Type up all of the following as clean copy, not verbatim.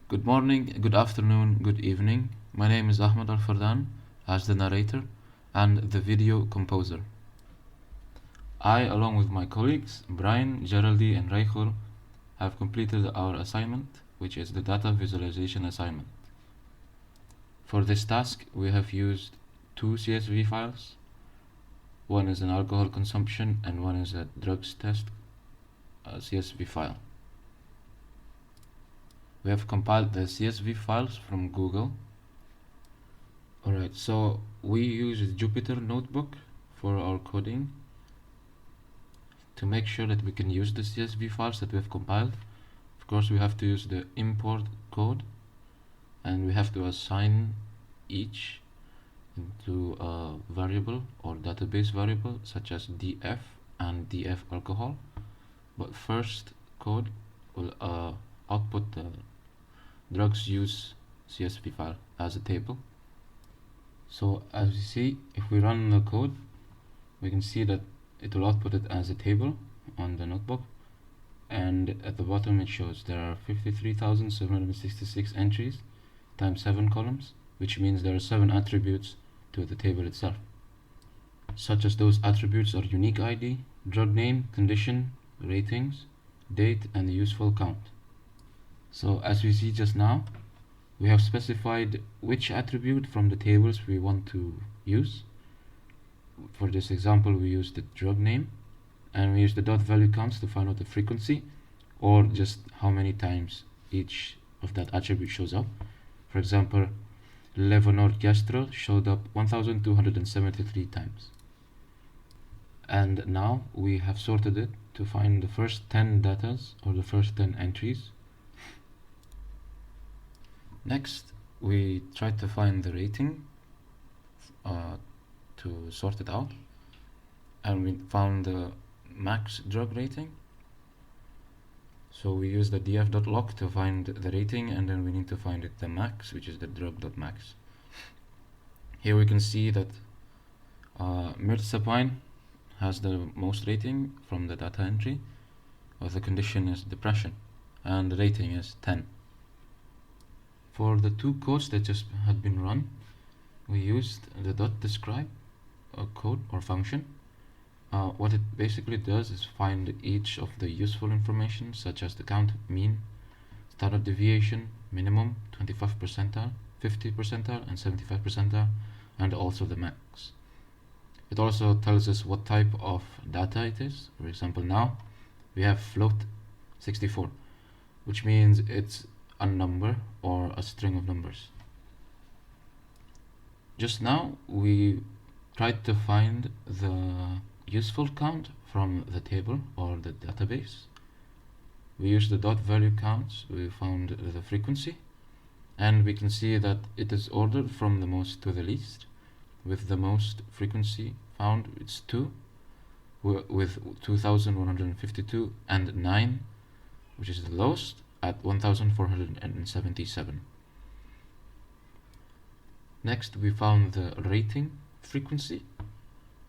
Good morning, good afternoon, good evening. My name is Ahmad Alfardan as the narrator and the video composer. I, along with my colleagues Bryan, Geraldi, and Raykhul, have completed our assignment, which is the data visualization assignment. For this task, we have used two CSV files. One is an alcohol consumption and one is a drugs test CSV file. We have compiled the CSV files from Google. Alright, so we use Jupyter Notebook for our coding. To make sure that we can use the CSV files that we have compiled, of course we have to use the import code, and we have to assign each into a variable or database variable such as df and df alcohol. But first, code will output the drugs use CSV file as a table. So as you see, if we run the code, we can see that it will output it as a table on the notebook, and at the bottom it shows there are 53,766 entries times 7 columns, which means there are 7 attributes to the table itself, such as those attributes are unique ID, drug name, condition, ratings, date, and the useful count. So as we see just now, we have specified which attribute from the tables we want to use. For this example, we use the drug name, and we use the dot value counts to find out the frequency or just how many times each of that attribute shows up. For example, levonorgestrel showed up 1273 times. And now we have sorted it to find the first 10 datas or the first 10 entries. Next, we tried to find the rating to sort it out, and we found the max drug rating. So we use the df.log to find the rating, and then we need to find the max, which is the drug.max. Here we can see that mirtazapine has the most rating from the data entry, but the condition is depression, and the rating is 10. For the two codes that just had been run, we used the .describe code or function. What it basically does is find each of the useful information, such as the count, mean, standard deviation, minimum, 25 percentile, 50 percentile, and 75 percentile, and also the max. It also tells us what type of data it is. For example, now we have float 64, which means it's a number or a string of numbers. Just now we tried to find the useful count from the table or the database. We used the dot value counts, we found the frequency, and we can see that it is ordered from the most to the least, with the most frequency found it's 2, with 2152, and 9, which is the lowest, at 1477. Next, we found the rating frequency.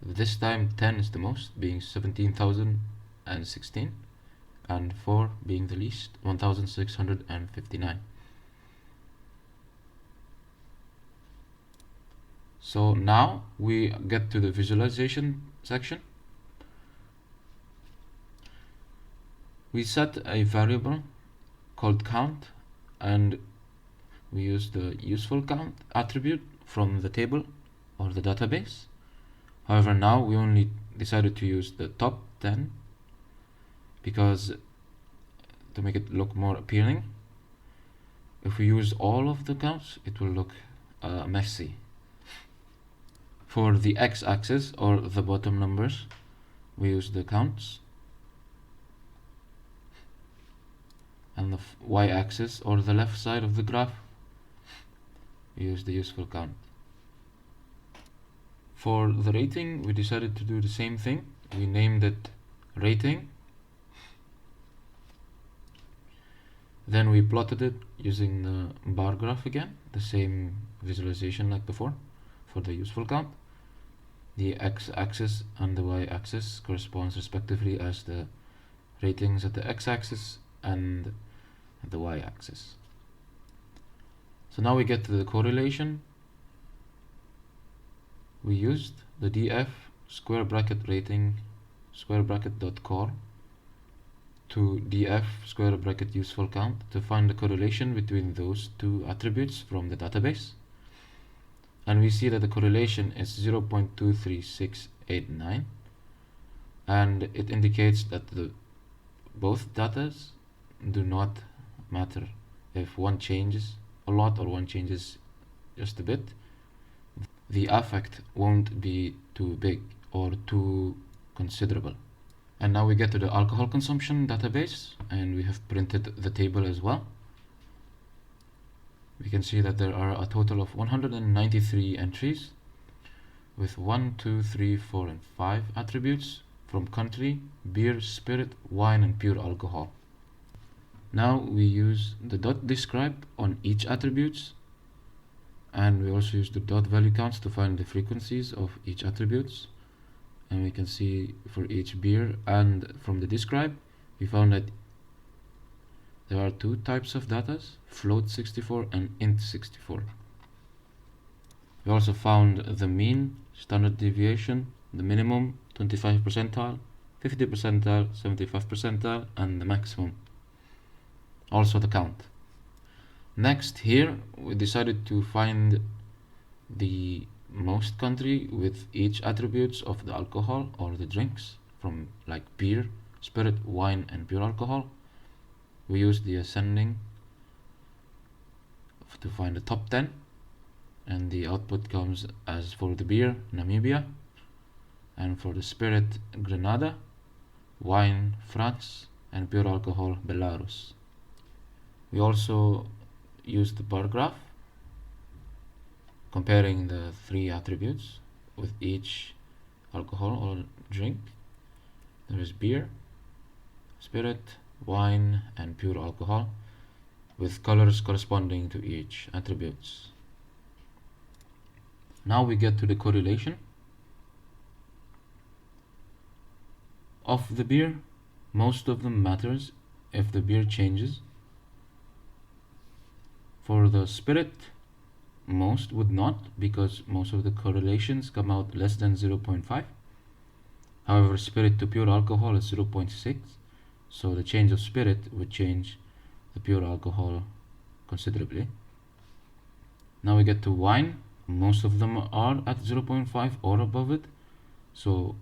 This time 10 is the most, being 17,016, and 4 being the least, 1,659. So now we get to the visualization section. We set a variable called count, and we use the useful count attribute from the table or the database. However, now we only decided to use the top 10 because to make it look more appealing. If we use all of the counts, it will look messy. For the x-axis or the bottom numbers, we use the counts, and the y-axis or the left side of the graph, we use the useful count. For the rating, we decided to do the same thing. We named it rating, then we plotted it using the bar graph again, the same visualization like before. For the useful count, the x-axis and the y-axis corresponds respectively as the ratings at the x-axis and the y-axis. So now we get to the correlation. We used the df square bracket rating square bracket dot core to df square bracket useful count to find the correlation between those two attributes from the database. And we see that the correlation is 0.23689, and it indicates that both datas do not matter. If one changes a lot or one changes just a bit, the effect won't be too big or too considerable. And now we get to the alcohol consumption database, and we have printed the table as well. We can see that there are a total of 193 entries with 1, 2, 3, 4, and 5 attributes from country, beer, spirit, wine, and pure alcohol. Now we use the .describe on each attributes, and we also use the .value counts to find the frequencies of each attributes. And we can see for each beer and from the describe, we found that there are two types of datas, float 64 and int 64. We also found the mean, standard deviation, the minimum, 25 percentile, 50 percentile, 75 percentile, and the maximum. Also the count. Next, here we decided to find the most country with each attributes of the alcohol or the drinks, from like beer, spirit, wine, and pure alcohol. We used the ascending to find the top 10, and the output comes as for the beer, Namibia, and for the spirit, Grenada, wine, France, and pure alcohol, Belarus. We also used the bar graph comparing the three attributes with each alcohol or drink. There is beer, spirit, wine, and pure alcohol with colors corresponding to each attributes. Now we get to the correlation of the beer. Most of them matters if the beer changes. For the spirit, most would not, because most of the correlations come out less than 0.5. However, spirit to pure alcohol is 0.6, so the change of spirit would change the pure alcohol considerably. Now we get to wine. Most of them are at 0.5 or above it, so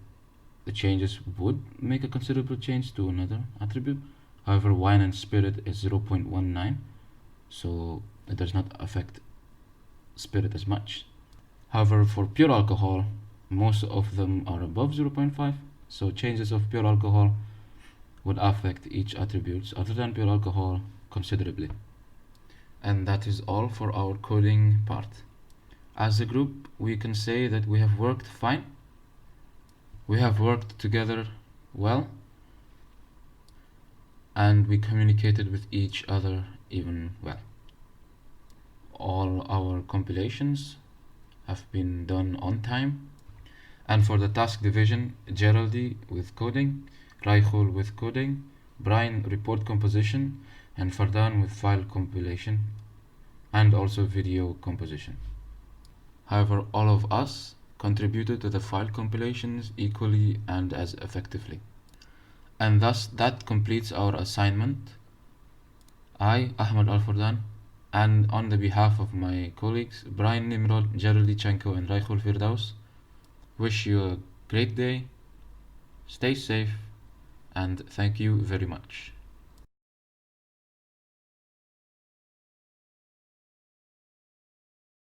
the changes would make a considerable change to another attribute. However, wine and spirit is 0.19, so it does not affect spirit as much. However, for pure alcohol, most of them are above 0.5, so changes of pure alcohol would affect each attribute other than pure alcohol considerably. And that is all for our coding part. As a group, we can say that we have worked fine. We have worked together well, and we communicated with each other even well. All our compilations have been done on time, and for the task division, Geraldi with coding, Raykhul with coding, Bryan report composition, and Fardan with file compilation and also video composition. However, all of us contributed to the file compilations equally and as effectively. And thus that completes our assignment. I, Ahmad Alfardan, and on the behalf of my colleagues Bryan, Nimrod, Geraldi Cengko, and Raykhul Firdaus, wish you a great day, stay safe, and thank you very much.